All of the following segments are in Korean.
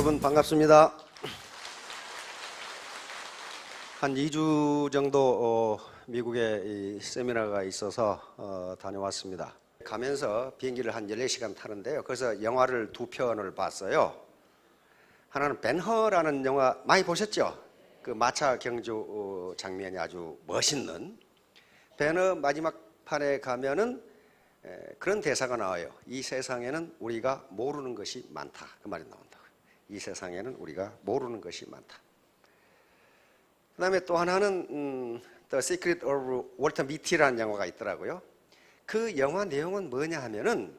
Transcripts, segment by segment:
여러분 반갑습니다. 한 2주 정도 미국에 이 세미나가 있어서 다녀왔습니다. 가면서 비행기를 한 14시간 타는데요. 그래서 영화를 두 편을 봤어요. 하나는 벤허라는 영화 많이 보셨죠? 그 마차 경주 장면이 아주 멋있는. 벤허 마지막 판에 가면은 그런 대사가 나와요. 이 세상에는 우리가 모르는 것이 많다. 그 말이 나온다고요. 이 세상에는 우리가 모르는 것이 많다. 그 다음에 또 하나는 The Secret of Walter Mitty라는 영화가 있더라고요. 그 영화 내용은 뭐냐 하면은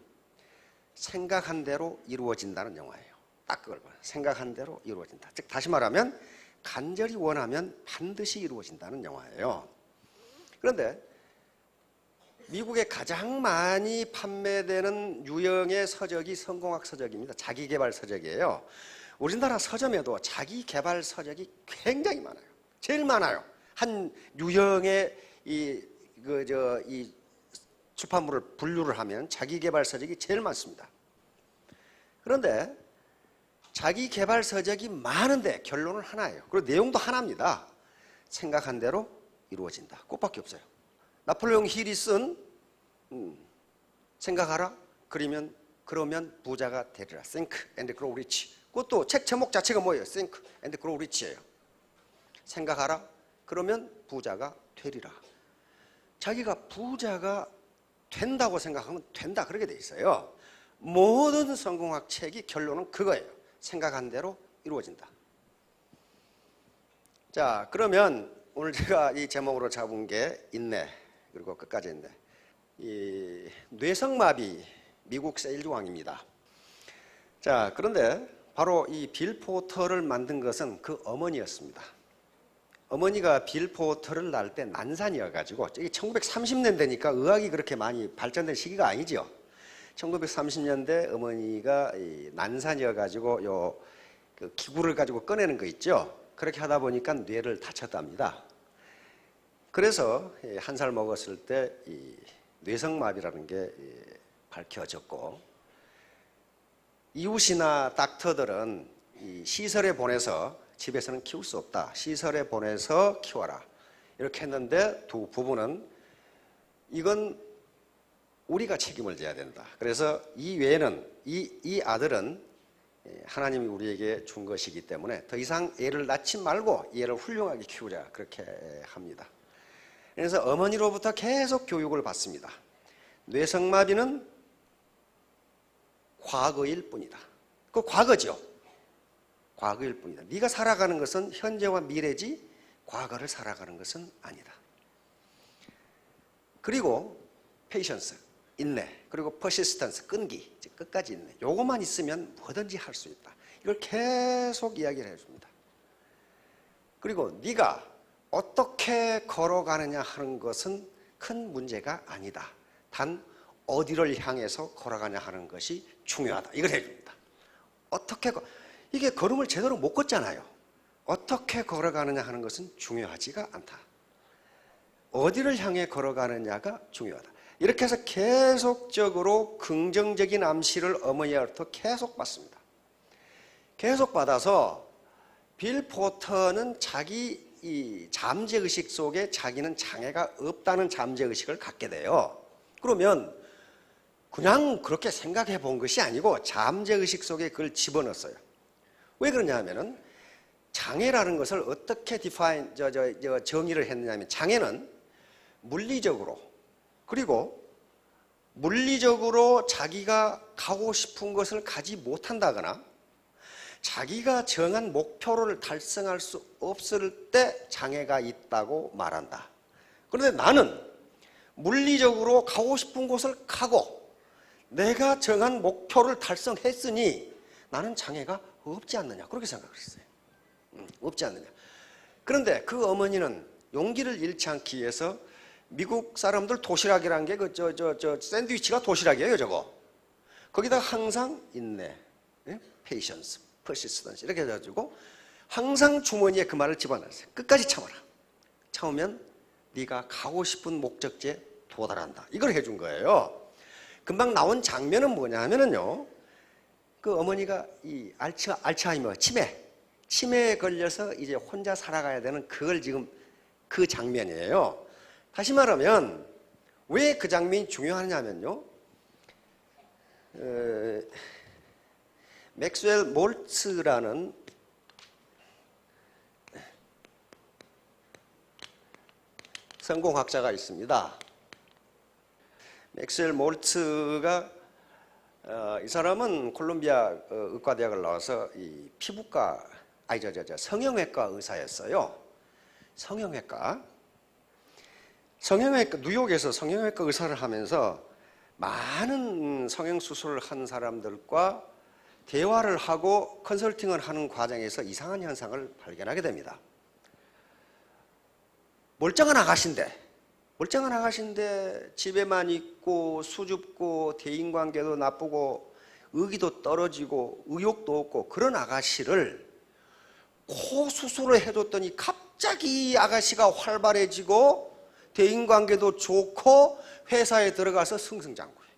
생각한 대로 이루어진다는 영화예요. 딱 그걸 봐요. 생각한 대로 이루어진다. 즉 다시 말하면 간절히 원하면 반드시 이루어진다는 영화예요. 그런데 미국에 가장 많이 판매되는 유형의 서적이 성공학 서적입니다. 자기개발 서적이에요. 우리나라 서점에도 자기개발 서적이 굉장히 많아요. 제일 많아요. 한 유형의 이 출판물을 분류를 하면 자기개발 서적이 제일 많습니다. 그런데 자기개발 서적이 많은데 결론은 하나예요. 그리고 내용도 하나입니다. 생각한 대로 이루어진다. 그것밖에 없어요. 나폴레옹 힐이 쓴 생각하라 그러면 부자가 되리라. Think and grow rich. 그것도 책 제목 자체가 뭐예요? Think and grow rich예요. 생각하라 그러면 부자가 되리라. 자기가 부자가 된다고 생각하면 된다 그렇게 돼 있어요. 모든 성공학 책이 결론은 그거예요. 생각한 대로 이루어진다. 자, 그러면 오늘 제가 이 제목으로 잡은 게 인내 그리고 끝까지 인내. 이 뇌성마비 미국 세일즈왕입니다. 자, 그런데 바로 이 빌 포터를 만든 것은 그 어머니였습니다. 어머니가 빌 포터를 낳을 때 난산이어가지고, 이게 1930년대니까 의학이 그렇게 많이 발전된 시기가 아니죠. 1930년대 어머니가 난산이어가지고 그 기구를 가지고 꺼내는 거 있죠. 그렇게 하다 보니까 뇌를 다쳤답니다. 그래서 한 살 먹었을 때 이 뇌성마비라는 게 밝혀졌고, 이웃이나 닥터들은 이 시설에 보내서 집에서는 키울 수 없다. 시설에 보내서 키워라. 이렇게 했는데 두 부부는 이건 우리가 책임을 져야 된다. 그래서 이 외에는 이 아들은 하나님이 우리에게 준 것이기 때문에 더 이상 애를 낳지 말고 얘를 훌륭하게 키우자. 그렇게 합니다. 그래서 어머니로부터 계속 교육을 받습니다. 뇌성마비는 과거일 뿐이다. 그 과거죠. 과거일 뿐이다. 네가 살아가는 것은 현재와 미래지 과거를 살아가는 것은 아니다. 그리고 patience, 인내, 그리고 persistence, 끈기, 끝까지 인내. 요것만 있으면 뭐든지 할 수 있다. 이걸 계속 이야기를 해줍니다. 그리고 네가 어떻게 걸어가느냐 하는 것은 큰 문제가 아니다. 단 어디를 향해서 걸어가냐 하는 것이 중요하다. 이걸 해줍니다. 이게 걸음을 제대로 못 걷잖아요. 어떻게 걸어가느냐 하는 것은 중요하지가 않다. 어디를 향해 걸어가느냐가 중요하다. 이렇게 해서 계속적으로 긍정적인 암시를 어머니로부터 계속 받습니다. 계속 받아서 빌 포터는 자기 이 잠재의식 속에 자기는 장애가 없다는 잠재의식을 갖게 돼요. 그러면 그냥 그렇게 생각해 본 것이 아니고 잠재의식 속에 그걸 집어넣었어요. 왜 그러냐 하면은 장애라는 것을 어떻게 정의를 했느냐 하면 장애는 물리적으로 그리고 물리적으로 자기가 가고 싶은 것을 가지 못한다거나 자기가 정한 목표를 달성할 수 없을 때 장애가 있다고 말한다. 그런데 나는 물리적으로 가고 싶은 곳을 가고 내가 정한 목표를 달성했으니 나는 장애가 없지 않느냐 그렇게 생각을 했어요. 없지 않느냐. 그런데 그 어머니는 용기를 잃지 않기 위해서 미국 사람들 도시락이라는 게 샌드위치가 도시락이에요 저거. 거기다 항상 인내, patience, persistence 이렇게 해가지고 항상 주머니에 그 말을 집어넣었어요. 끝까지 참아라. 참으면 네가 가고 싶은 목적지에 도달한다. 이걸 해준 거예요. 금방 나온 장면은 뭐냐 하면은요. 그 어머니가 이 알츠하이머 치매에 걸려서 이제 혼자 살아가야 되는 그걸 지금 그 장면이에요. 다시 말하면 왜 그 장면이 중요하냐면요. 맥스웰 몰츠라는 성공학자가 있습니다. 맥스웰 몰츠가 이 사람은 콜롬비아 의과대학을 나와서 이 피부과 성형외과 의사였어요. 성형외과 뉴욕에서 성형외과 의사를 하면서 많은 성형수술을 한 사람들과 대화를 하고 컨설팅을 하는 과정에서 이상한 현상을 발견하게 됩니다. 멀쩡한 아가씨인데 집에만 있고 수줍고 대인관계도 나쁘고 의기도 떨어지고 의욕도 없고 그런 아가씨를 코 수술을 해줬더니 갑자기 이 아가씨가 활발해지고 대인관계도 좋고 회사에 들어가서 승승장구해.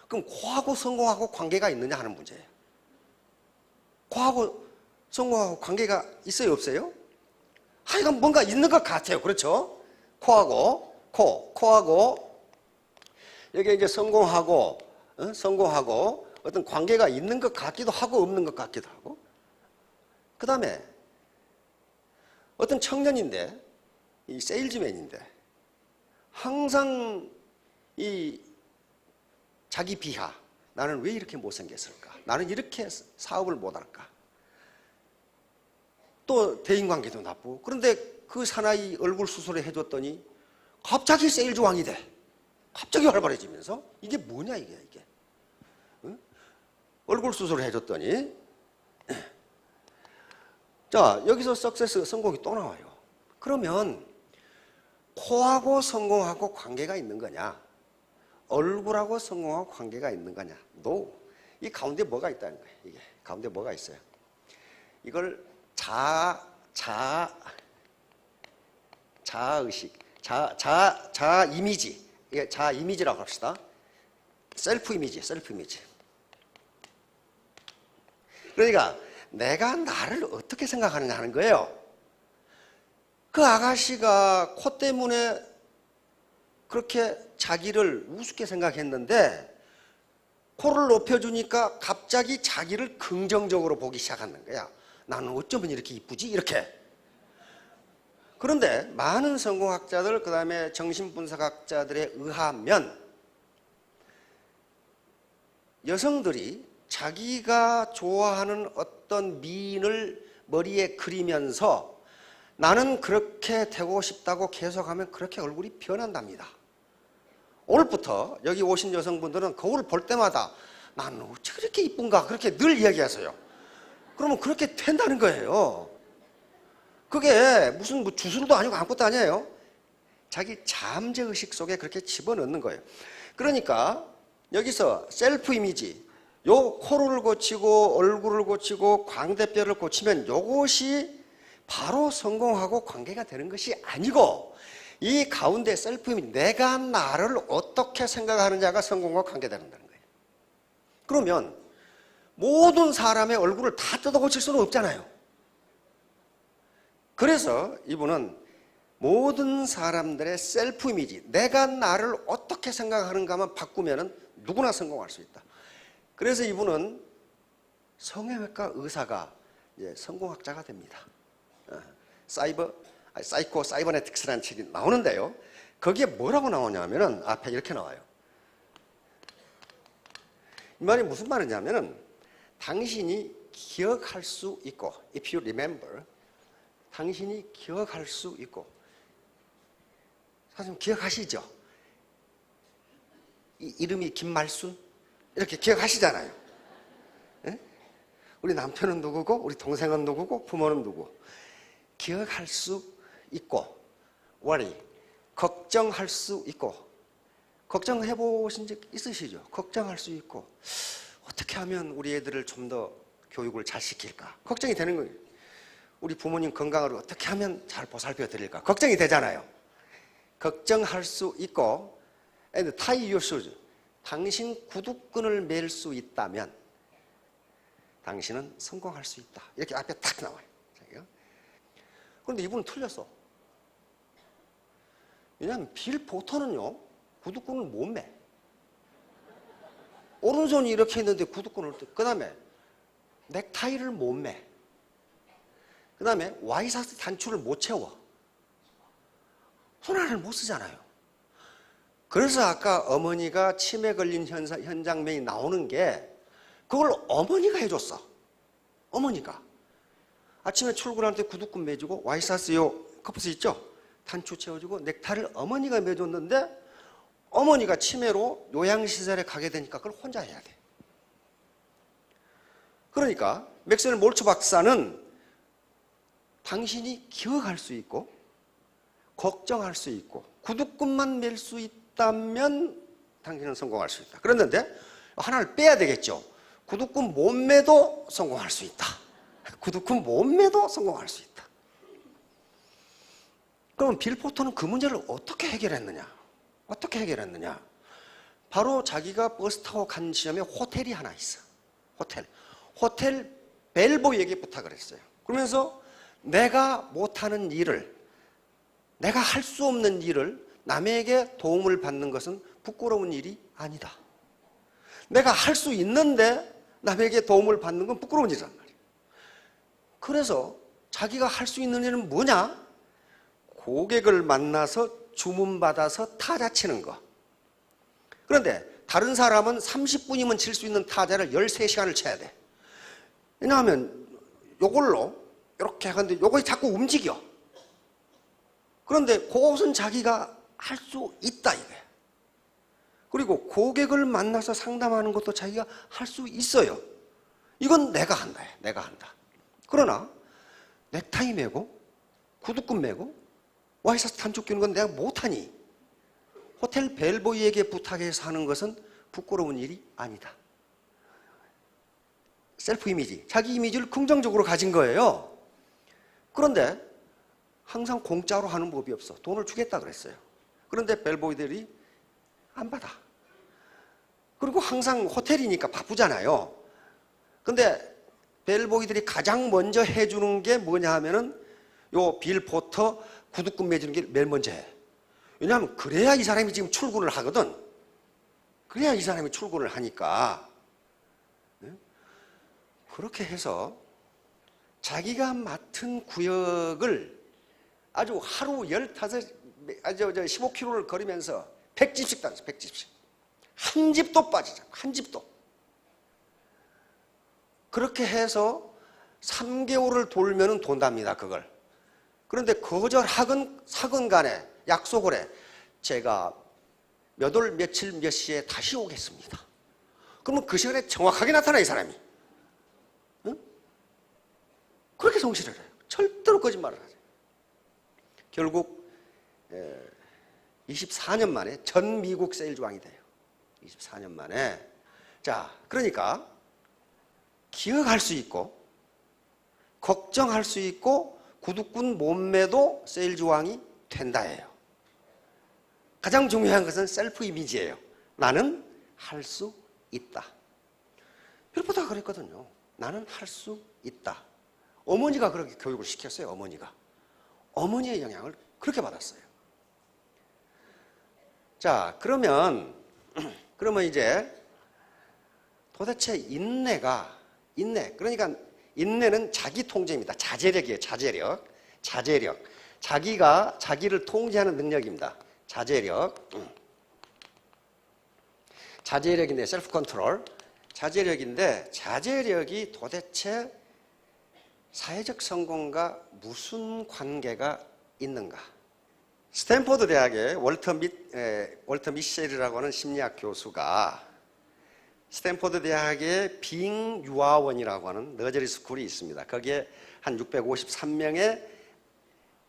그럼 코하고 성공하고 관계가 있느냐 하는 문제예요. 코하고 성공하고 관계가 있어요, 없어요? 하여간 뭔가 있는 것 같아요. 그렇죠? 코하고 여기 이제 성공하고 어떤 관계가 있는 것 같기도 하고 없는 것 같기도 하고. 그 다음에 어떤 청년인데 이 세일즈맨인데 항상 이 자기 비하, 나는 왜 이렇게 못생겼을까? 나는 이렇게 사업을 못할까? 또 대인관계도 나쁘고. 그런데 그 사나이 얼굴 수술을 해줬더니 갑자기 세일즈 왕이 돼. 갑자기 활발해지면서 이게 뭐냐 이게. 응? 얼굴 수술을 해줬더니 자, 여기서 석세스 성공이 또 나와요. 그러면 코하고 성공하고 관계가 있는 거냐? 얼굴하고 성공하고 관계가 있는 거냐? No. 이 가운데 뭐가 있다는 거예요. 이게 가운데 뭐가 있어요? 이걸 자아의식, 자아 이미지, 이게 자아 이미지라고 합시다. 셀프 이미지. 그러니까 내가 나를 어떻게 생각하느냐 하는 거예요. 그 아가씨가 코 때문에 그렇게 자기를 우습게 생각했는데 코를 높여주니까 갑자기 자기를 긍정적으로 보기 시작하는 거야. 나는 어쩌면 이렇게 이쁘지? 이렇게. 그런데 많은 성공학자들, 그 다음에 정신분석학자들에 의하면 여성들이 자기가 좋아하는 어떤 미인을 머리에 그리면서 나는 그렇게 되고 싶다고 계속하면 그렇게 얼굴이 변한답니다. 오늘부터 여기 오신 여성분들은 거울을 볼 때마다 나는 어찌 그렇게 이쁜가 그렇게 늘 이야기하세요. 그러면 그렇게 된다는 거예요. 그게 무슨 주술도 아니고 아무것도 아니에요. 자기 잠재의식 속에 그렇게 집어넣는 거예요. 그러니까 여기서 셀프 이미지, 요 코를 고치고 얼굴을 고치고 광대뼈를 고치면 요것이 바로 성공하고 관계가 되는 것이 아니고 이 가운데 셀프 이미지, 내가 나를 어떻게 생각하느냐가 성공과 관계된다는 거예요. 그러면 모든 사람의 얼굴을 다 뜯어 고칠 수는 없잖아요. 그래서 이분은 모든 사람들의 셀프 이미지, 내가 나를 어떻게 생각하는가만 바꾸면 누구나 성공할 수 있다. 그래서 이분은 성형외과 의사가 이제 성공학자가 됩니다. 사이버네틱스라는 책이 나오는데요. 거기에 뭐라고 나오냐면은 앞에 이렇게 나와요. 이 말이 무슨 말이냐면은 당신이 기억할 수 있고, if you remember, 당신이 기억할 수 있고, 사실 기억하시죠? 이름이 김말순? 이렇게 기억하시잖아요. 네? 우리 남편은 누구고, 우리 동생은 누구고, 부모는 누구. 기억할 수 있고, worry, 걱정할 수 있고, 걱정해 보신 적 있으시죠? 걱정할 수 있고, 어떻게 하면 우리 애들을 좀 더 교육을 잘 시킬까? 걱정이 되는 거예요. 우리 부모님 건강을 어떻게 하면 잘 보살펴 드릴까? 걱정이 되잖아요. 걱정할 수 있고, and tie your shoes. 당신 구두끈을 맬 수 있다면, 당신은 성공할 수 있다. 이렇게 앞에 딱 나와요. 그런데 이분은 틀렸어. 왜냐하면 빌 포터는요, 구두끈을 못 매. 오른손이 이렇게 있는데 구두끈을, 그 다음에 넥타이를 못 매. 그 다음에 와이셔츠 단추를 못 채워. 손 하나를 못 쓰잖아요. 그래서 아까 어머니가 치매 걸린 현장면이 나오는 게 그걸 어머니가 해줬어. 어머니가. 아침에 출근할 때 구두끈 매주고 와이셔츠 요 커프스 있죠? 단추 채워주고 넥타이를 어머니가 매줬는데 어머니가 치매로 요양시설에 가게 되니까 그걸 혼자 해야 돼. 그러니까 맥스웰 몰츠 박사는 당신이 기억할 수 있고 걱정할 수 있고 구두끈만 맬 수 있다면 당신은 성공할 수 있다. 그랬는데 하나를 빼야 되겠죠. 구두끈 못 매도 성공할 수 있다. 구두끈 못 매도 성공할 수 있다. 그럼 빌 포터는 그 문제를 어떻게 해결했느냐? 어떻게 해결했느냐? 바로 자기가 버스 타고 간 지점에 호텔이 하나 있어. 호텔 벨보이에게 부탁을 했어요. 그러면서 내가 못하는 일을, 내가 할 수 없는 일을 남에게 도움을 받는 것은 부끄러운 일이 아니다. 내가 할 수 있는데 남에게 도움을 받는 건 부끄러운 일이란 말이에요. 그래서 자기가 할 수 있는 일은 뭐냐? 고객을 만나서 주문받아서 타자 치는 거. 그런데 다른 사람은 30분이면 칠 수 있는 타자를 13시간을 쳐야 돼. 왜냐하면 요걸로 이렇게 하는데 요거 자꾸 움직여. 그런데 그것은 자기가 할 수 있다 이거야. 그리고 고객을 만나서 상담하는 것도 자기가 할 수 있어요. 이건 내가 한다. 내가 한다. 그러나 넥타이 매고 구두끈 매고 와이셔츠 단추 끼는 건 내가 못하니 호텔 벨보이에게 부탁해서 하는 것은 부끄러운 일이 아니다. 셀프 이미지, 자기 이미지를 긍정적으로 가진 거예요. 그런데 항상 공짜로 하는 법이 없어. 돈을 주겠다 그랬어요. 그런데 벨보이들이 안 받아. 그리고 항상 호텔이니까 바쁘잖아요. 근데 벨보이들이 가장 먼저 해주는 게 뭐냐 하면은 요 빌 포터 구두끈 매주는 게 맨 먼저 해. 왜냐하면 그래야 이 사람이 지금 출근을 하거든. 그래야 이 사람이 출근을 하니까. 그렇게 해서 자기가 맡은 구역을 아주 하루 15km를 걸으면서 100집씩 다녔어. 100집씩. 한 집도 빠지지 않고 한 집도. 그렇게 해서 3개월을 돌면은 돈답니다. 그걸. 그런데 거절하건 사건 간에 약속을 해. 제가 몇 월 며칠 몇 시에 다시 오겠습니다. 그러면 그 시간에 정확하게 나타나 이 사람이. 응? 그렇게 성실을 해요. 절대로 거짓말을 하죠. 결국 24년 만에 전 미국 세일즈 왕이 돼요. 24년 만에. 자, 그러니까 기억할 수 있고 걱정할 수 있고 구두끈 몸매도 세일즈 왕이 된다예요. 가장 중요한 것은 셀프 이미지예요. 나는 할 수 있다. 빌보드가 그랬거든요. 나는 할 수 있다. 어머니가 그렇게 교육을 시켰어요. 어머니의 영향을 그렇게 받았어요. 자, 그러면 이제 도대체 인내, 그러니까 인내는 자기 통제입니다. 자제력이에요. 자제력. 자기가 자기를 통제하는 능력입니다. 자제력인데 셀프 컨트롤. 자제력인데 자제력이 도대체 사회적 성공과 무슨 관계가 있는가? 스탠포드 대학의 월터 미셸이라고 하는 심리학 교수가 스탠포드 대학의 빙 유아원이라고 하는 너저리 스쿨이 있습니다. 거기에 한 653명의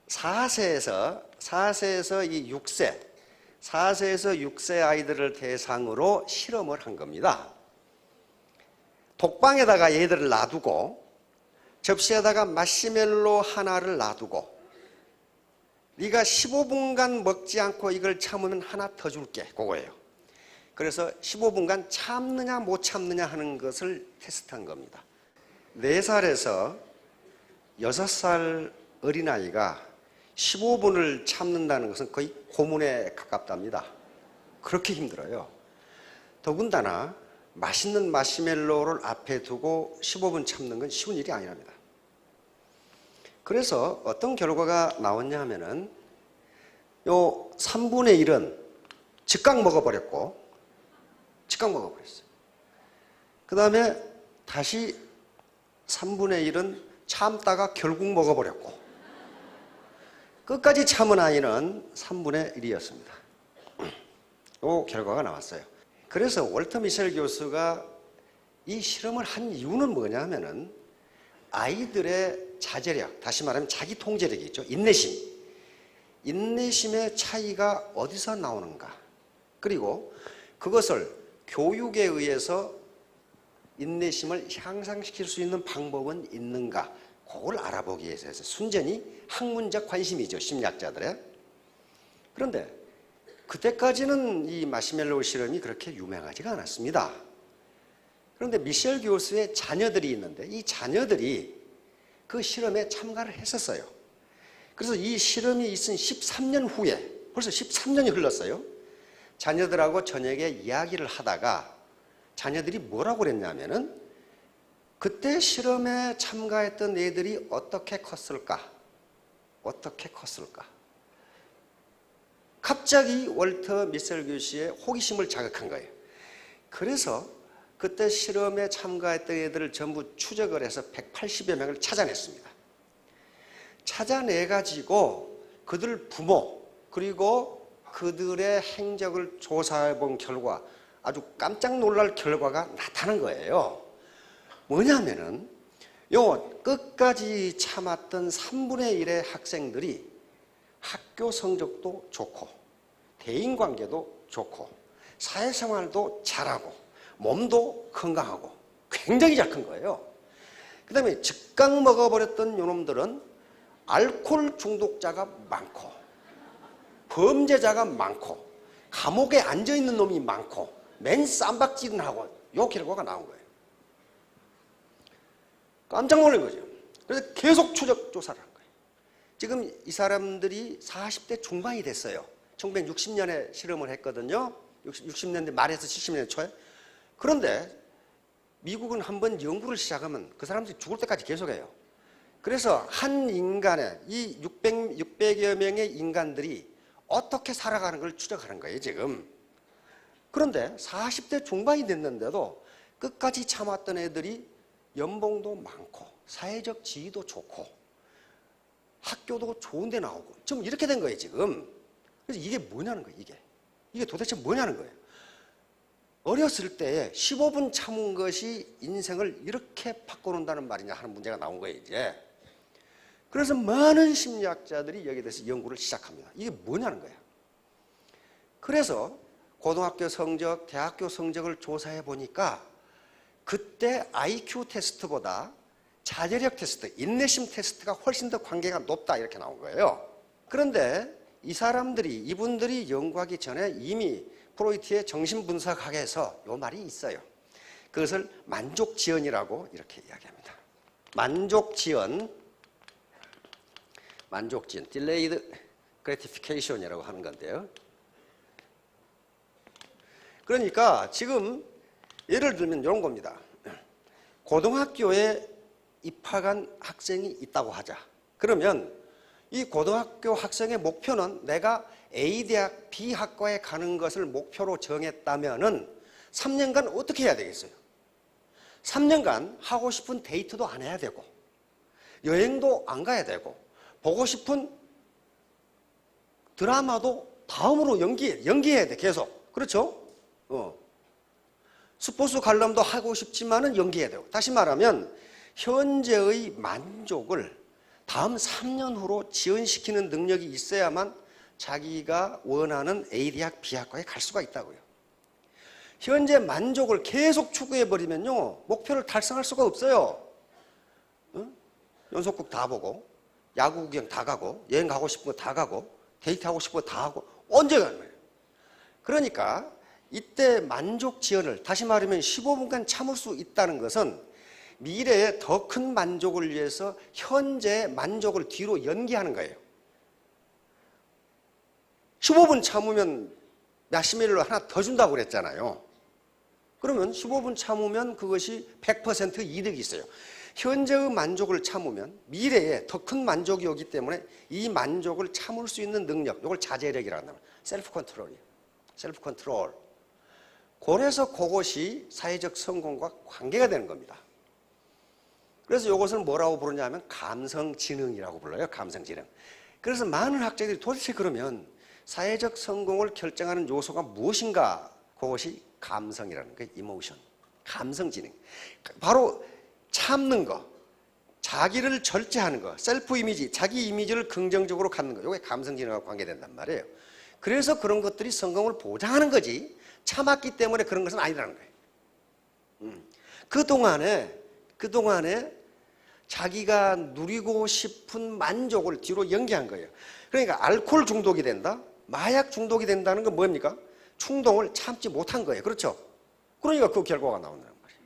4세에서 6세 아이들을 대상으로 실험을 한 겁니다. 독방에다가 얘들을 놔두고 접시에다가 마시멜로 하나를 놔두고 네가 15분간 먹지 않고 이걸 참으면 하나 더 줄게. 그거예요. 그래서 15분간 참느냐 못 참느냐 하는 것을 테스트한 겁니다. 4살에서 6살 어린아이가 15분을 참는다는 것은 거의 고문에 가깝답니다. 그렇게 힘들어요. 더군다나 맛있는 마시멜로를 앞에 두고 15분 참는 건 쉬운 일이 아니랍니다. 그래서 어떤 결과가 나왔냐 하면은 요 3분의 1은 즉각 먹어버렸고, 즉각 먹어버렸어요. 그 다음에 다시 3분의 1은 참다가 결국 먹어버렸고, 끝까지 참은 아이는 3분의 1이었습니다. 요 결과가 나왔어요. 그래서 월터 미셸 교수가 이 실험을 한 이유는 뭐냐 하면은 아이들의 자제력, 다시 말하면 자기 통제력이 있죠. 인내심의 차이가 어디서 나오는가. 그리고 그것을 교육에 의해서 인내심을 향상시킬 수 있는 방법은 있는가. 그걸 알아보기 위해서 순전히 학문적 관심이죠. 심리학자들의. 그런데 그때까지는 이 마시멜로우 실험이 그렇게 유명하지가 않았습니다. 그런데 미셸 교수의 자녀들이 있는데 이 자녀들이 그 실험에 참가를 했었어요. 그래서 이 실험이 있은 13년 후에, 벌써 13년이 흘렀어요. 자녀들하고 저녁에 이야기를 하다가 자녀들이 뭐라고 그랬냐면은 그때 실험에 참가했던 애들이 어떻게 컸을까? 어떻게 컸을까? 갑자기 월터 미셸 교수의 호기심을 자극한 거예요. 그래서 그때 실험에 참가했던 애들을 전부 추적을 해서 180여 명을 찾아냈습니다. 찾아내가지고 그들 부모 그리고 그들의 행적을 조사해 본 결과 아주 깜짝 놀랄 결과가 나타난 거예요. 뭐냐면은 요 끝까지 참았던 3분의 1의 학생들이 학교 성적도 좋고 대인관계도 좋고 사회생활도 잘하고 몸도 건강하고 굉장히 잘 큰 거예요. 그 다음에 즉각 먹어버렸던 요놈들은 알코올 중독자가 많고 범죄자가 많고 감옥에 앉아있는 놈이 많고 맨 쌈박질은 하고 요 결과가 나온 거예요. 깜짝 놀란 거죠. 그래서 계속 추적 조사를 한 거예요. 지금 이 사람들이 40대 중반이 됐어요. 1960년에 실험을 했거든요. 60년대 말에서 70년대 초에. 그런데 미국은 한번 연구를 시작하면 그 사람들이 죽을 때까지 계속해요. 그래서 한 인간의 이 600여 명의 인간들이 어떻게 살아가는 걸 추적하는 거예요, 지금. 그런데 40대 중반이 됐는데도 끝까지 참았던 애들이 연봉도 많고 사회적 지위도 좋고 학교도 좋은 데 나오고 좀 이렇게 된 거예요, 지금. 그래서 이게 뭐냐는 거예요, 이게 도대체 뭐냐는 거예요. 어렸을 때 15분 참은 것이 인생을 이렇게 바꿔놓는다는 말이냐 하는 문제가 나온 거예요, 이제. 그래서 많은 심리학자들이 여기에 대해서 연구를 시작합니다. 이게 뭐냐는 거예요. 그래서 고등학교 성적, 대학교 성적을 조사해 보니까 그때 IQ 테스트보다 자제력 테스트, 인내심 테스트가 훨씬 더 관계가 높다 이렇게 나온 거예요. 그런데 이분들이 연구하기 전에 이미 프로이트의 정신분석학에서 요 말이 있어요. 그것을 만족지연이라고 이렇게 이야기합니다. 만족지연, delayed gratification이라고 하는 건데요. 그러니까 지금 예를 들면 이런 겁니다. 고등학교에 입학한 학생이 있다고 하자. 그러면 이 고등학교 학생의 목표는 내가 A 대학 B 학과에 가는 것을 목표로 정했다면은 3년간 어떻게 해야 되겠어요? 3년간 하고 싶은 데이트도 안 해야 되고 여행도 안 가야 되고 보고 싶은 드라마도 다음으로 연기해야 돼, 계속. 그렇죠? 스포츠 관람도 하고 싶지만은 연기해야 되고. 다시 말하면 현재의 만족을 다음 3년 후로 지연시키는 능력이 있어야만 자기가 원하는 A 대학 B 학과에 갈 수가 있다고요. 현재 만족을 계속 추구해버리면요, 목표를 달성할 수가 없어요. 연속극 다 보고 야구 구경 다 가고 여행 가고 싶은 거 다 가고 데이트하고 싶은 거 다 하고 언제 가는 거예요? 그러니까 이때 만족 지연을, 다시 말하면 15분간 참을 수 있다는 것은 미래에 더 큰 만족을 위해서 현재의 만족을 뒤로 연기하는 거예요. 15분 참으면 마시멜로 하나 더 준다고 그랬잖아요. 그러면 15분 참으면 그것이 100% 이득이 있어요. 현재의 만족을 참으면 미래에 더 큰 만족이 오기 때문에 이 만족을 참을 수 있는 능력, 이걸 자제력이라고 합니다. 셀프 컨트롤이에요. 셀프 컨트롤. 그래서 그것이 사회적 성공과 관계가 되는 겁니다. 그래서 이것을 뭐라고 부르냐면 감성지능이라고 불러요. 감성지능. 그래서 많은 학자들이 도대체 그러면 사회적 성공을 결정하는 요소가 무엇인가? 그것이 감성이라는 거예요. 이모션. 감성지능. 바로 참는 거, 자기를 절제하는 거, 셀프 이미지, 자기 이미지를 긍정적으로 갖는 거, 이게 감성지능과 관계된단 말이에요. 그래서 그런 것들이 성공을 보장하는 거지 참았기 때문에 그런 것은 아니라는 거예요. 그동안에 자기가 누리고 싶은 만족을 뒤로 연기한 거예요. 그러니까 알코올 중독이 된다, 마약 중독이 된다는 건 뭡니까? 충동을 참지 못한 거예요. 그렇죠? 그러니까 그 결과가 나온다는 말이에요.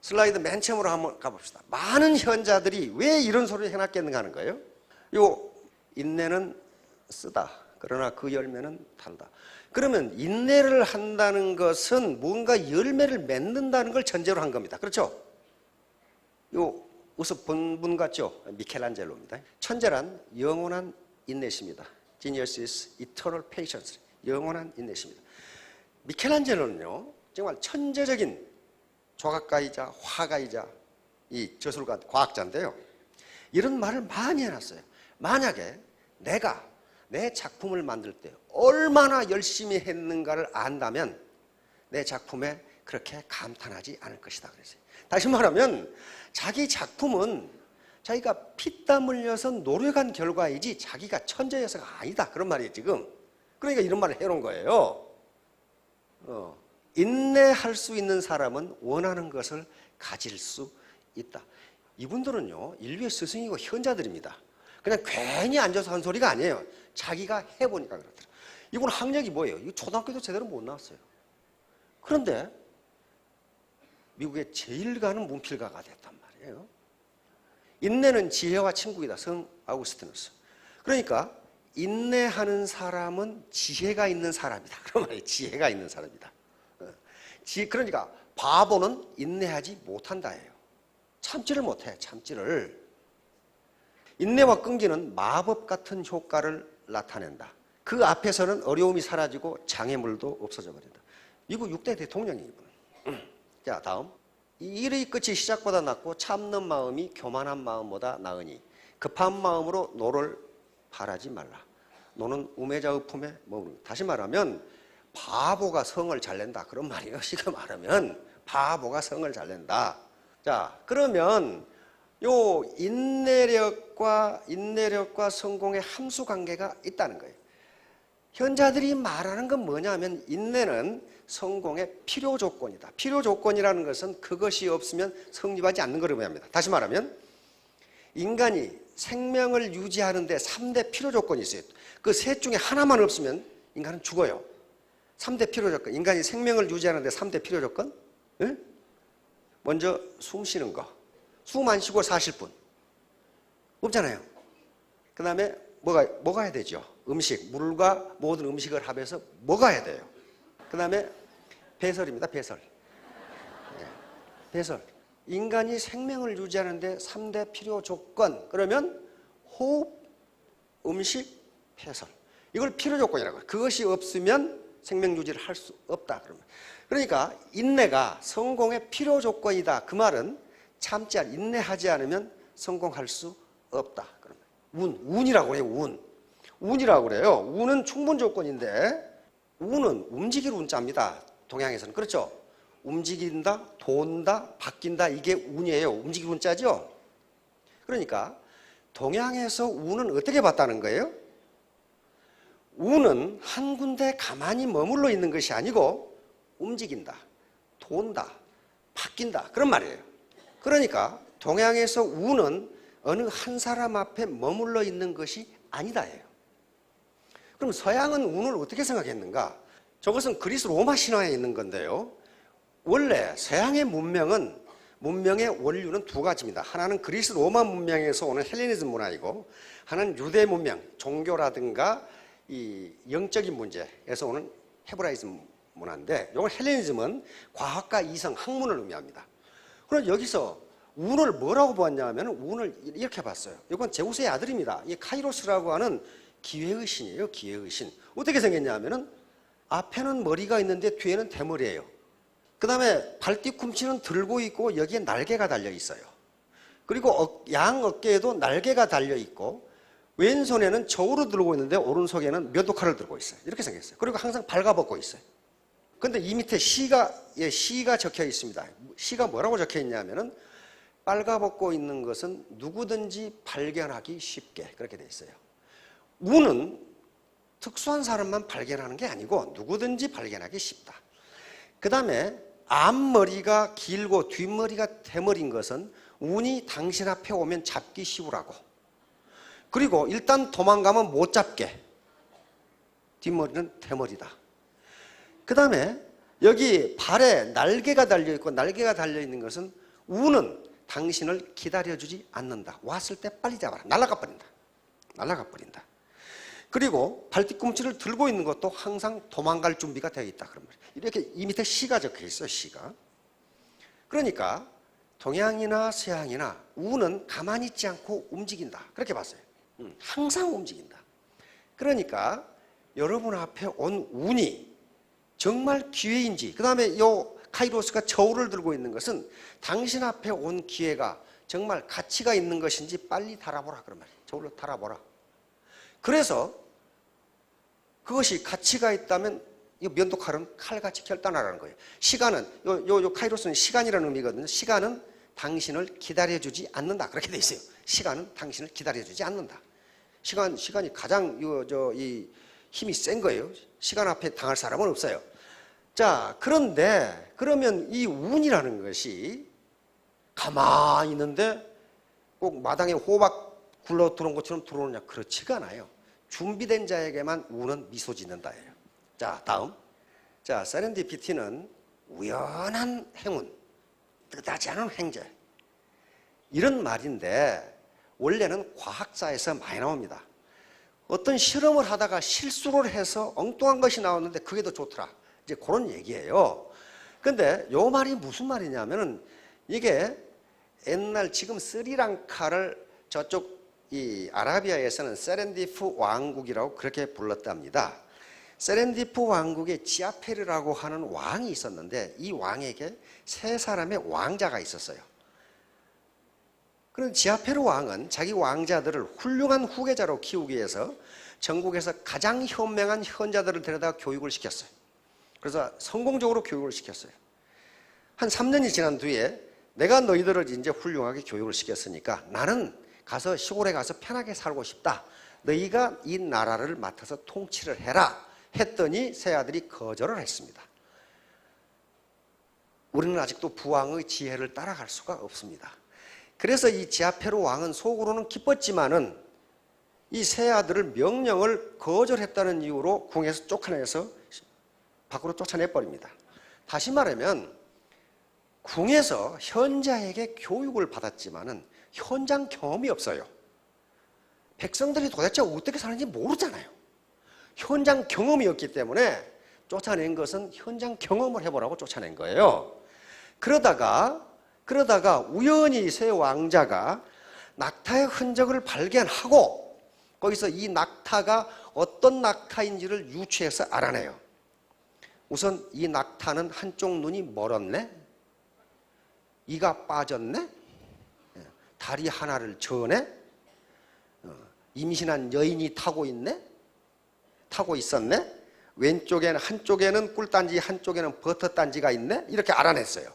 슬라이드 맨 처음으로 한번 가봅시다. 많은 현자들이 왜 이런 소리를 해놨겠는가 하는 거예요. 요 인내는 쓰다. 그러나 그 열매는 달다. 그러면 인내를 한다는 것은 뭔가 열매를 맺는다는 걸 전제로 한 겁니다. 그렇죠? 요 우습 본 분 같죠? 미켈란젤로입니다. 천재란 영원한 인내심이다. Genius is eternal patience. 영원한 인내심이다. 미켈란젤로는요, 정말 천재적인 조각가이자 화가이자 이 저술가, 과학자인데요. 이런 말을 많이 해놨어요. 만약에 내가 내 작품을 만들 때 얼마나 열심히 했는가를 안다면 내 작품에 그렇게 감탄하지 않을 것이다 그랬어요. 다시 말하면 자기 작품은 자기가 피땀 흘려서 노력한 결과이지 자기가 천재여서가 아니다. 그런 말이에요 지금. 그러니까 이런 말을 해놓은 거예요. 인내할 수 있는 사람은 원하는 것을 가질 수 있다. 이분들은요, 인류의 스승이고 현자들입니다. 그냥 괜히 앉아서 한 소리가 아니에요. 자기가 해보니까 그렇더라. 이분 학력이 뭐예요? 이거 초등학교도 제대로 못 나왔어요. 그런데 미국의 제일 가는 문필가가 됐단 말이에요. 인내는 지혜와 친구이다. 성 아우구스티누스. 그러니까 인내하는 사람은 지혜가 있는 사람이다. 그런 말이에요. 지혜가 있는 사람이다. 그러니까 바보는 인내하지 못한다예요. 참지를 못해. 참지를. 인내와 끈기는 마법 같은 효과를 나타낸다. 그 앞에서는 어려움이 사라지고 장애물도 없어져 버린다. 미국 6대 대통령이에요. 자, 다음. 이 일의 끝이 시작보다 낫고 참는 마음이 교만한 마음보다 나으니 급한 마음으로 노를 바라지 말라. 노는 우매자의 품에 머무른다. 다시 말하면 바보가 성을 잘 낸다. 그런 말이에요. 지금 말하면 바보가 성을 잘 낸다. 자, 그러면 요 인내력과 성공의 함수 관계가 있다는 거예요. 현자들이 말하는 건 뭐냐면 인내는 성공의 필요 조건이다. 필요 조건이라는 것은 그것이 없으면 성립하지 않는 걸 의미합니다. 다시 말하면 인간이 생명을 유지하는 데 3대 필요 조건이 있어요. 그 셋 중에 하나만 없으면 인간은 죽어요. 3대 필요 조건. 인간이 생명을 유지하는 데 3대 필요 조건? 네? 먼저 숨 쉬는 거. 숨 안 쉬고 사실 분. 없잖아요. 그 다음에 먹어야 되죠. 음식. 물과 모든 음식을 합해서 먹어야 돼요. 그 다음에 배설입니다. 배설. 네. 배설. 인간이 생명을 유지하는데 3대 필요 조건. 그러면 호흡, 음식, 배설. 이걸 필요 조건이라고 해요. 그것이 없으면 생명 유지를 할 수 없다. 그러니까 인내가 성공의 필요 조건이다. 그 말은 참지 인내하지 않으면 성공할 수 없다. 그러면 운이라고 그래요. 운이라고 그래요. 운은 충분 조건인데 운은 움직일 운자입니다. 동양에서는. 그렇죠? 움직인다, 돈다, 바뀐다. 이게 운이에요. 움직일 운자죠? 그러니까 동양에서 운은 어떻게 봤다는 거예요? 운은 한 군데 가만히 머물러 있는 것이 아니고 움직인다, 돈다, 바뀐다. 그런 말이에요. 그러니까 동양에서 운은 어느 한 사람 앞에 머물러 있는 것이 아니다예요. 그럼 서양은 운을 어떻게 생각했는가? 저것은 그리스 로마 신화에 있는 건데요. 원래 서양의 문명은 문명의 원류는 두 가지입니다. 하나는 그리스 로마 문명에서 오는 헬레니즘 문화이고, 하나는 유대 문명, 종교라든가 이 영적인 문제에서 오는 헤브라이즘 문화인데, 이건 헬레니즘은 과학과 이성, 학문을 의미합니다. 그럼 여기서 운을 뭐라고 보았냐면 운을 이렇게 봤어요. 이건 제우스의 아들입니다. 이 카이로스라고 하는 기회의 신이에요. 기회의 신. 어떻게 생겼냐면은 앞에는 머리가 있는데 뒤에는 대머리예요. 그 다음에 발뒤꿈치는 들고 있고 여기에 날개가 달려 있어요. 그리고 양 어깨에도 날개가 달려 있고 왼손에는 저울을 들고 있는데 오른손에는 면도칼을 들고 있어요. 이렇게 생겼어요. 그리고 항상 발가벗고 있어요. 근데 이 밑에 시가 적혀 있습니다. 시가 뭐라고 적혀 있냐면은 빨가벗고 있는 것은 누구든지 발견하기 쉽게, 그렇게 돼 있어요. 운은 특수한 사람만 발견하는 게 아니고 누구든지 발견하기 쉽다. 그 다음에 앞머리가 길고 뒷머리가 대머리인 것은 운이 당신 앞에 오면 잡기 쉬우라고. 그리고 일단 도망가면 못 잡게. 뒷머리는 대머리다. 그 다음에 여기 발에 날개가 달려있고, 날개가 달려있는 것은 운은 당신을 기다려주지 않는다. 왔을 때 빨리 잡아라. 날아가 버린다. 날아가 버린다. 그리고 발뒤꿈치를 들고 있는 것도 항상 도망갈 준비가 되어 있다. 그런 말이에요. 이렇게 이 밑에 시가 적혀 있어요. 시가. 그러니까 동양이나 서양이나 운은 가만히 있지 않고 움직인다. 그렇게 봤어요. 항상 움직인다. 그러니까 여러분 앞에 온 운이 정말 기회인지, 그 다음에 요 카이로스가 저울을 들고 있는 것은 당신 앞에 온 기회가 정말 가치가 있는 것인지 빨리 달아보라. 그런 말이에요. 저울로 달아보라. 그래서 그것이 가치가 있다면 이 면도칼은 칼같이 결단하라는 거예요. 시간은, 요 카이로스는 시간이라는 의미거든요. 시간은 당신을 기다려주지 않는다. 그렇게 돼 있어요. 시간은 당신을 기다려주지 않는다. 시간이 가장 이 힘이 센 거예요. 시간 앞에 당할 사람은 없어요. 자, 그런데 그러면 이 운이라는 것이 가만히 있는데 꼭 마당에 호박 굴러 들어온 것처럼 들어오느냐? 그렇지가 않아요. 준비된 자에게만 운은 미소 짓는다예요. 자, 다음. 자, 세렌디피티는 우연한 행운, 뜻하지 않은 횡재. 이런 말인데 원래는 과학자에서 많이 나옵니다. 어떤 실험을 하다가 실수를 해서 엉뚱한 것이 나왔는데 그게 더 좋더라. 이제 그런 얘기예요. 근데 요 말이 무슨 말이냐면은 이게 옛날 지금 스리랑카를 저쪽 이 아라비아에서는 세렌디프 왕국이라고 그렇게 불렀답니다. 세렌디프 왕국에 지아페르라고 하는 왕이 있었는데 이 왕에게 세 사람의 왕자가 있었어요. 그런 지아페르 왕은 자기 왕자들을 훌륭한 후계자로 키우기 위해서 전국에서 가장 현명한 현자들을 데려다 교육을 시켰어요. 그래서 성공적으로 교육을 시켰어요. 한 3년이 지난 뒤에 내가 너희들을 이제 훌륭하게 교육을 시켰으니까 나는 가서 시골에 가서 편하게 살고 싶다. 너희가 이 나라를 맡아서 통치를 해라. 했더니 세 아들이 거절을 했습니다. 우리는 아직도 부왕의 지혜를 따라갈 수가 없습니다. 그래서 이 지아페르 왕은 속으로는 기뻤지만은 이 세 아들을 명령을 거절했다는 이유로 궁에서 쫓아내서 밖으로 쫓아내버립니다. 다시 말하면 궁에서 현자에게 교육을 받았지만은 현장 경험이 없어요. 백성들이 도대체 어떻게 사는지 모르잖아요. 현장 경험이 없기 때문에 쫓아낸 것은 현장 경험을 해보라고 쫓아낸 거예요. 그러다가 우연히 세 왕자가 낙타의 흔적을 발견하고 거기서 이 낙타가 어떤 낙타인지를 유추해서 알아내요. 우선 이 낙타는 한쪽 눈이 멀었네? 이가 빠졌네? 다리 하나를 저네? 임신한 여인이 타고 있었네? 왼쪽에는 한쪽에는 꿀단지 한쪽에는 버터단지가 있네? 이렇게 알아냈어요.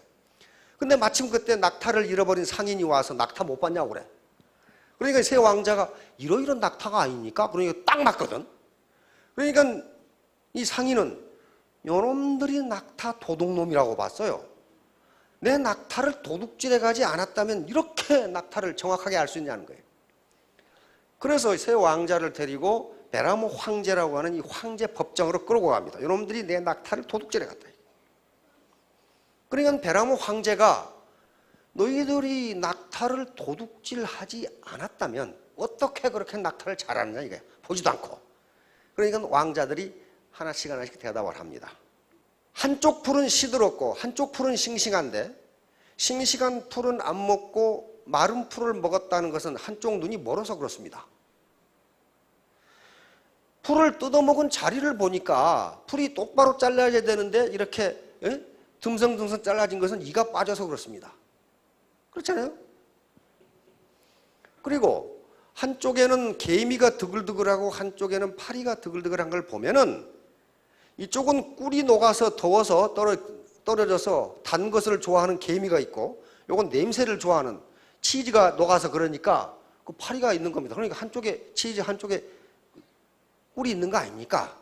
근데 마침 그때 낙타를 잃어버린 상인이 와서 낙타 못 봤냐고 그래. 그러니까 세 왕자가 이러이런 낙타가 아닙니까? 그러니까 딱 맞거든. 그러니까 이 상인은 요놈들이 낙타 도둑놈이라고 봤어요. 내 낙타를 도둑질해 가지 않았다면 이렇게 낙타를 정확하게 알 수 있냐는 거예요. 그래서 세 왕자를 데리고 베라모 황제라고 하는 이 황제 법정으로 끌고 갑니다. 요놈들이 내 낙타를 도둑질해 갔다. 그러니까 베라모 황제가 너희들이 낙타를 도둑질하지 않았다면 어떻게 그렇게 낙타를 잘하느냐 이게 보지도 않고. 그러니까 왕자들이 하나씩 하나씩 대답을 합니다. 한쪽 풀은 시들었고 한쪽 풀은 싱싱한데 싱싱한 풀은 안 먹고 마른 풀을 먹었다는 것은 한쪽 눈이 멀어서 그렇습니다. 풀을 뜯어먹은 자리를 보니까 풀이 똑바로 잘라야 되는데 이렇게 듬성듬성 잘라진 것은 이가 빠져서 그렇습니다. 그렇잖아요? 그리고 한쪽에는 개미가 드글드글하고 한쪽에는 파리가 드글드글한 걸 보면은 이쪽은 꿀이 녹아서 더워서 떨어져서 단 것을 좋아하는 개미가 있고 요건 냄새를 좋아하는 치즈가 녹아서 그러니까 그 파리가 있는 겁니다. 그러니까 한쪽에 치즈 한쪽에 꿀이 있는 거 아닙니까?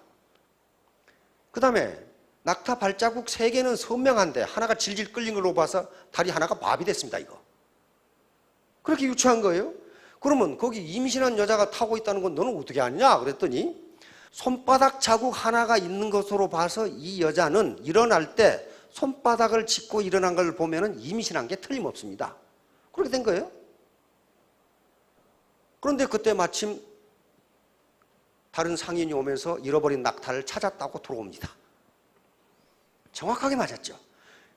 그 다음에 낙타 발자국 3개는 선명한데 하나가 질질 끌린 걸로 봐서 다리 하나가 마비 됐습니다. 이거 그렇게 유추한 거예요. 그러면 거기 임신한 여자가 타고 있다는 건 너는 어떻게 아느냐 그랬더니 손바닥 자국 하나가 있는 것으로 봐서 이 여자는 일어날 때 손바닥을 짚고 일어난 걸 보면은 임신한 게 틀림없습니다. 그렇게 된 거예요. 그런데 그때 마침 다른 상인이 오면서 잃어버린 낙타를 찾았다고 들어옵니다. 정확하게 맞았죠.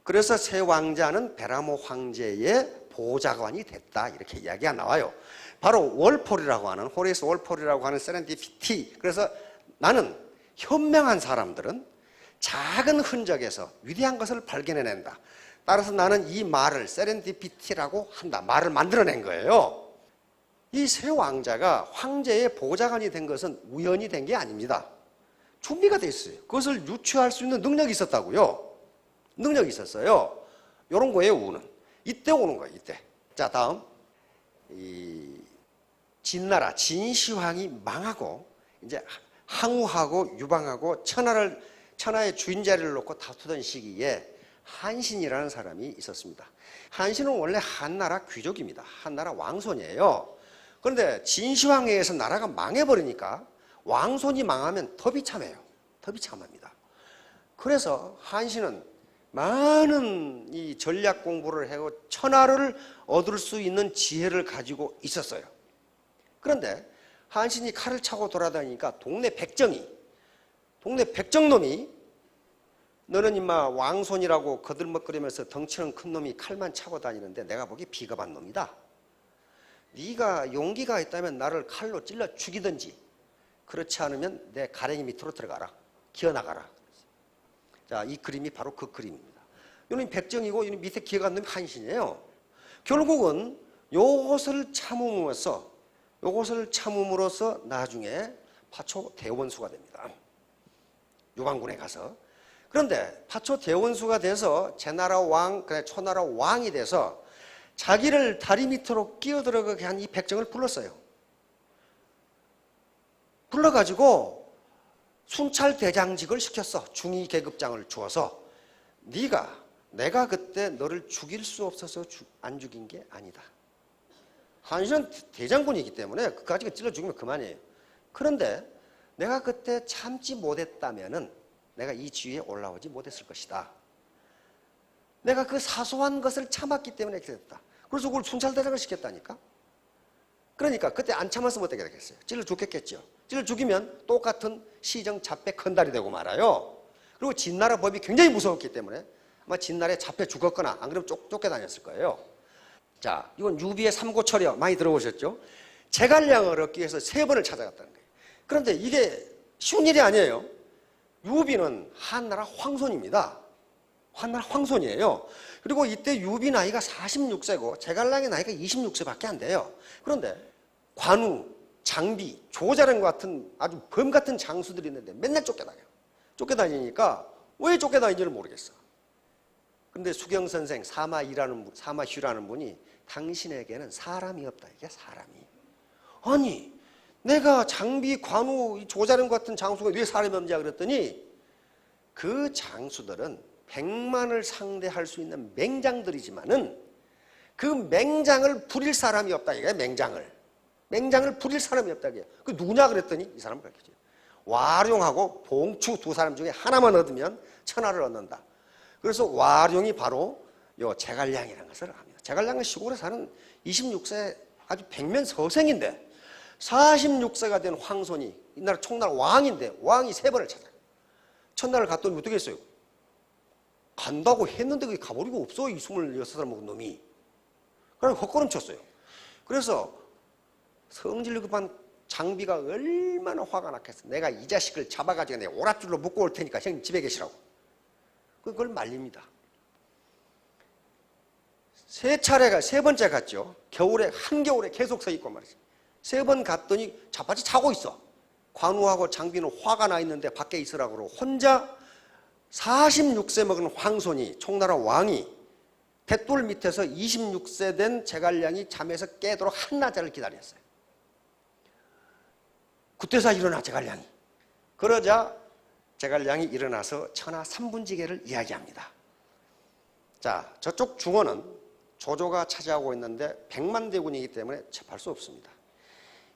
그래서 새 왕자는 베라모 황제의 보좌관이 됐다 이렇게 이야기가 나와요. 바로 월폴이라고 하는 호레이스 월폴이라고 하는 세렌디피티. 그래서 나는 현명한 사람들은 작은 흔적에서 위대한 것을 발견해낸다. 따라서 나는 이 말을 세렌디피티라고 한다. 말을 만들어낸 거예요. 이 새 왕자가 황제의 보좌관이 된 것은 우연히 된 게 아닙니다. 준비가 돼 있어요. 그것을 유추할 수 있는 능력이 있었다고요. 능력이 있었어요. 이런 거예요, 우는. 이때 오는 거예요, 이때. 자, 다음. 이 진나라, 진시황이 망하고, 이제 항우하고 유방하고 천하의 주인 자리를 놓고 다투던 시기에 한신이라는 사람이 있었습니다. 한신은 원래 한나라 귀족입니다. 한나라 왕손이에요. 그런데 진시황에 의해서 나라가 망해버리니까 왕손이 망하면 더 비참해요. 더 비참합니다. 그래서 한신은 많은 이 전략 공부를 하고 천하를 얻을 수 있는 지혜를 가지고 있었어요. 그런데 한신이 칼을 차고 돌아다니니까 동네 백정놈이 너는 임마 왕손이라고 거들먹거리면서 덩치는 큰 놈이 칼만 차고 다니는데 내가 보기 비겁한 놈이다. 네가 용기가 있다면 나를 칼로 찔러 죽이든지 그렇지 않으면 내 가랭이 밑으로 들어가라. 기어나가라. 자, 이 그림이 바로 그 그림입니다. 이놈이 백정이고 이 밑에 기어간 놈이 한신이에요. 결국은 요것을 참음으로써 나중에 파초 대원수가 됩니다. 유방군에 가서. 그런데 파초 대원수가 돼서 제나라 왕, 그래 초나라 왕이 돼서 자기를 다리 밑으로 끼어들어가게 한 이 백정을 불렀어요. 불러가지고 순찰대장직을 시켰어. 중위 계급장을 주어서 내가 그때 너를 죽일 수 없어서 안 죽인 게 아니다. 한신은 대장군이기 때문에 그까지가 찔러 죽이면 그만이에요. 그런데 내가 그때 참지 못했다면은 내가 이 지위에 올라오지 못했을 것이다. 내가 그 사소한 것을 참았기 때문에 이렇게 됐다. 그래서 그걸 순찰대장을 시켰다니까. 그러니까 그때 안 참았으면 어떻게 되겠어요? 찔러 죽겠겠죠. 찔러 죽이면 똑같은 시정 잡배 큰달이 되고 말아요. 그리고 진나라 법이 굉장히 무서웠기 때문에 아마 진나라에 잡혀 죽었거나 안 그러면 쫓겨다녔을 거예요. 자, 이건 유비의 삼고철이요. 많이 들어보셨죠? 제갈량을 얻기 위해서 3번을 찾아갔다는 거예요. 그런데 이게 쉬운 일이 아니에요. 유비는 한나라 황손입니다. 한나라 황손이에요. 그리고 이때 유비 나이가 46세고 제갈량의 나이가 26세밖에 안 돼요. 그런데 관우, 장비, 조자령 같은 아주 범 같은 장수들이 있는데 맨날 쫓겨다녀요. 쫓겨다니니까 왜 쫓겨다니는지를 모르겠어. 근데 수경 선생 사마휴라는 분이 당신에게는 사람이 없다. 이게 사람이. 아니 내가 장비, 관우, 조자령 같은 장수가 왜 사람이 없냐 그랬더니 그 장수들은 100만을 상대할 수 있는 맹장들이지만은 그 맹장을 부릴 사람이 없다. 이게 맹장을 부릴 사람이 없다. 이게 그 누구냐 그랬더니 이 사람을 가르쳐줘요. 와룡하고 봉추 2 사람 중에 하나만 얻으면 천하를 얻는다. 그래서 와룡이 바로 요 제갈량이라는 것을 합니다. 제갈량은 시골에 사는 26세 아주 백면서생인데 46세가 된 황손이 이 나라 총나라 왕인데 왕이 3번을 찾아요. 첫날을 갔더니 어떻게 했어요? 간다고 했는데 그게 가버리고 없어. 이 26살 먹은 놈이. 그래서 헛걸음쳤어요. 그래서 성질 급한 장비가 얼마나 화가 났겠어. 내가 이 자식을 잡아가지고 내가 오랏줄로 묶고 올 테니까 형님 집에 계시라고. 그걸 말립니다. 세 번째 갔죠. 겨울에, 한겨울에 계속 서 있고 말이죠. 3번 갔더니 자빠지 자고 있어. 관우하고 장비는 화가 나 있는데 밖에 있으라고 그러고 혼자 46세 먹은 황손이 총나라 왕이 뱃돌 밑에서 26세 된 제갈량이 잠에서 깨도록 한나절을 기다렸어요. 그때서 일어나 제갈량이. 그러자 제갈량이 일어나서 천하 3분지계를 이야기합니다. 자, 저쪽 중원은 조조가 차지하고 있는데 100만 대군이기 때문에 접할 수 없습니다.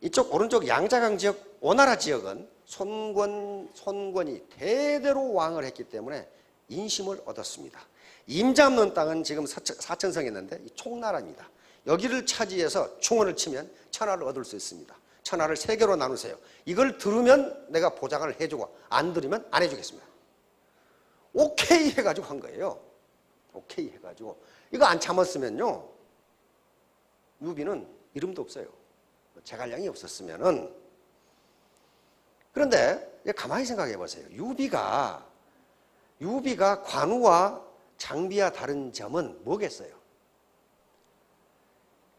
이쪽 오른쪽 양자강 지역, 오나라 지역은 손권이 대대로 왕을 했기 때문에 인심을 얻었습니다. 임잡는 땅은 지금 사천성에 있는데 총나라입니다. 여기를 차지해서 충원을 치면 천하를 얻을 수 있습니다. 천하를 3개로 나누세요. 이걸 들으면 내가 보장을 해주고 안 들으면 안 해주겠습니다. 오케이 해가지고 한 거예요. 오케이 해가지고 이거 안 참았으면요 유비는 이름도 없어요. 제갈량이 없었으면은. 그런데 가만히 생각해 보세요. 유비가 관우와 장비와 다른 점은 뭐겠어요?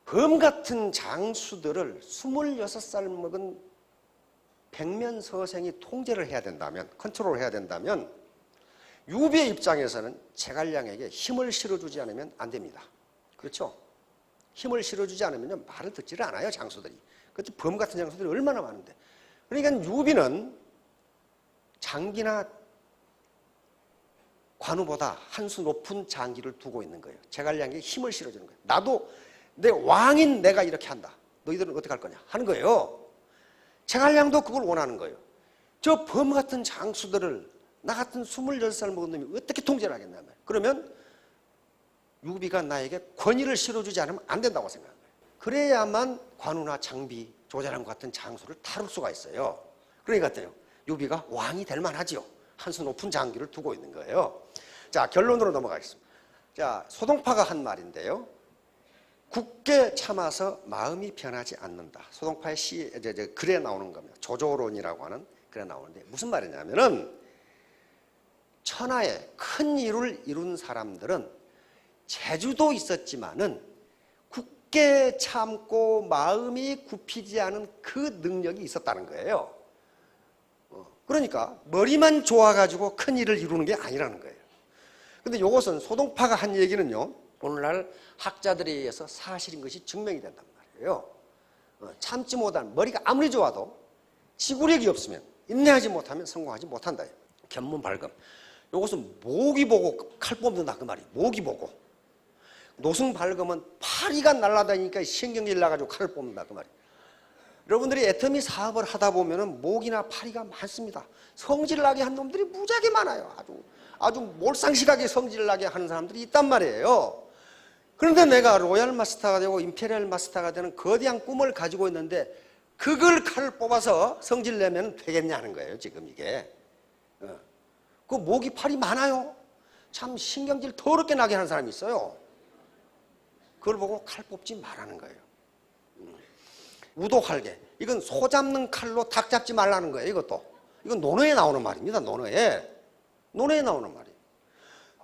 검 같은 장수들을 26살 먹은 백면서생이 통제를 해야 된다면, 컨트롤을 해야 된다면 유비의 입장에서는 제갈량에게 힘을 실어주지 않으면 안 됩니다. 그렇죠? 힘을 실어주지 않으면 말을 듣지를 않아요, 장수들이. 그렇죠? 범 같은 장수들이 얼마나 많은데. 그러니까 유비는 장기나 관우보다 한 수 높은 장기를 두고 있는 거예요. 제갈량에게 힘을 실어주는 거예요. 나도 내 왕인 내가 이렇게 한다. 너희들은 어떻게 할 거냐 하는 거예요. 제갈량도 그걸 원하는 거예요. 저 범 같은 장수들을 나 같은 26살 먹은 놈이 어떻게 통제를 하겠냐 말이에요. 그러면 유비가 나에게 권위를 실어주지 않으면 안 된다고 생각한 거예요. 그래야만 관우나 장비, 조자랑 같은 장수를 다룰 수가 있어요. 그러니까 유비가 왕이 될 만하지요. 한 수 높은 장기를 두고 있는 거예요. 자, 결론으로 넘어가겠습니다. 자, 소동파가 한 말인데요. 굳게 참아서 마음이 변하지 않는다. 소동파의 글에 나오는 겁니다. 조조론이라고 하는 글에 나오는데 무슨 말이냐면은 천하에 큰 일을 이룬 사람들은 재주도 있었지만은 굳게 참고 마음이 굽히지 않은 그 능력이 있었다는 거예요. 그러니까 머리만 좋아가지고 큰 일을 이루는 게 아니라는 거예요. 근데 이것은 소동파가 한 얘기는요, 오늘날 학자들에 의해서 사실인 것이 증명이 된단 말이에요. 참지 못한, 머리가 아무리 좋아도 지구력이 없으면, 인내하지 못하면 성공하지 못한다. 견문 발금. 이것은 모기 보고 칼 뽑는다 그 말이에요. 모기 보고. 노승 발금은 파리가 날아다니니까 신경질 나가지고 칼을 뽑는다 그 말이에요. 여러분들이 애터미 사업을 하다 보면은 모기나 파리가 많습니다. 성질나게 한 놈들이 무지하게 많아요. 아주 몰상식하게 성질나게 하는 사람들이 있단 말이에요. 그런데 내가 로얄 마스터가 되고 임페리얼 마스터가 되는 거대한 꿈을 가지고 있는데 그걸 칼을 뽑아서 성질 내면 되겠냐는 거예요. 지금 이게. 그 모기 파리 많아요. 참 신경질 더럽게 나게 하는 사람이 있어요. 그걸 보고 칼 뽑지 말라는 거예요. 우도칼개. 이건 소 잡는 칼로 닭 잡지 말라는 거예요. 이건 논어에 나오는 말입니다. 논어에 나오는 말이에요.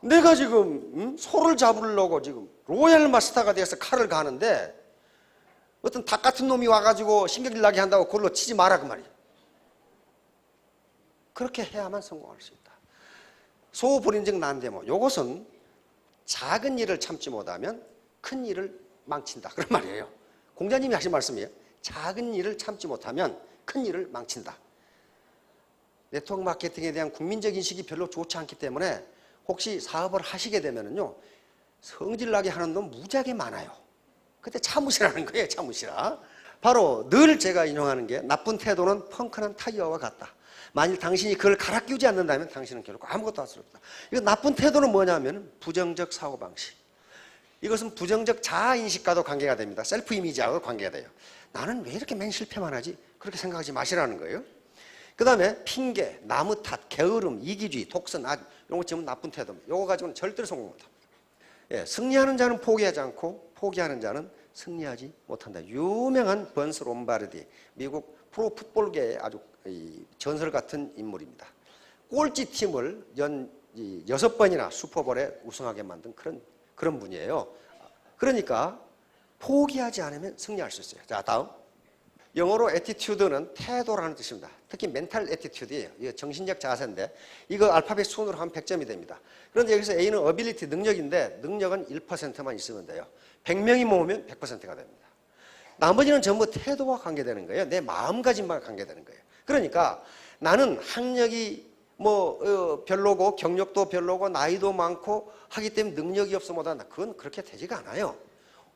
내가 지금 소를 잡으려고 지금 로얄 마스터가 돼서 칼을 가는데 어떤 닭 같은 놈이 와가지고 신경질 나게 한다고 그걸로 치지 마라 그 말이에요. 그렇게 해야만 성공할 수 있다. 소불인증 난대모. 이것은 작은 일을 참지 못하면 큰 일을 망친다 그런 말이에요. 공자님이 하신 말씀이에요. 작은 일을 참지 못하면 큰 일을 망친다. 네트워크 마케팅에 대한 국민적 인식이 별로 좋지 않기 때문에 혹시 사업을 하시게 되면은요, 성질나게 하는 놈 무지하게 많아요. 그때 참으시라는 거예요. 참으시라. 바로 늘 제가 인용하는 게 나쁜 태도는 펑크난 타이어와 같다. 만일 당신이 그걸 갈아 끼우지 않는다면 당신은 결국 아무것도 할 수 없다. 이거 나쁜 태도는 뭐냐면 부정적 사고방식. 이것은 부정적 자아인식과도 관계가 됩니다. 셀프 이미지하고 관계가 돼요. 나는 왜 이렇게 맨 실패만 하지? 그렇게 생각하지 마시라는 거예요. 그 다음에 핑계, 나무 탓, 게으름, 이기주의, 독선, 이런 거 지금 나쁜 태도. 이거 가지고는 절대로 성공 못합니다. 예, 승리하는 자는 포기하지 않고 포기하는 자는 승리하지 못한다. 유명한 번스 롬바르디, 미국 프로 풋볼계의 아주 전설 같은 인물입니다. 꼴찌 팀을 6번이나 슈퍼볼에 우승하게 만든 그런 분이에요. 그러니까 포기하지 않으면 승리할 수 있어요. 자, 다음. 영어로 attitude는 태도라는 뜻입니다. 특히 멘탈 attitude예요. 이거 정신적 자세인데 이거 알파벳 순으로 하면 100점이 됩니다. 그런데 여기서 A는 ability, 능력인데 능력은 1%만 있으면 돼요. 100명이 모으면 100%가 됩니다. 나머지는 전부 태도와 관계되는 거예요. 내 마음가짐과 관계되는 거예요. 그러니까 나는 학력이 별로고 경력도 별로고 나이도 많고 하기 때문에 능력이 없어 못한다. 그건 그렇게 되지가 않아요.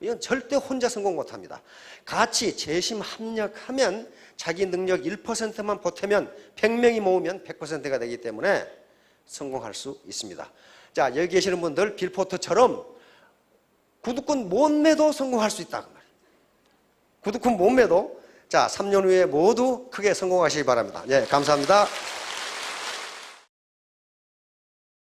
이건 절대 혼자 성공 못합니다. 같이 재심 합력하면 자기 능력 1%만 보태면 100명이 모으면 100%가 되기 때문에 성공할 수 있습니다. 자, 여기 계시는 분들 빌 포터처럼 구두꾼 못 매도 성공할 수 있다. 구두꾼 못 매도. 자, 3년 후에 모두 크게 성공하시기 바랍니다. 예, 감사합니다.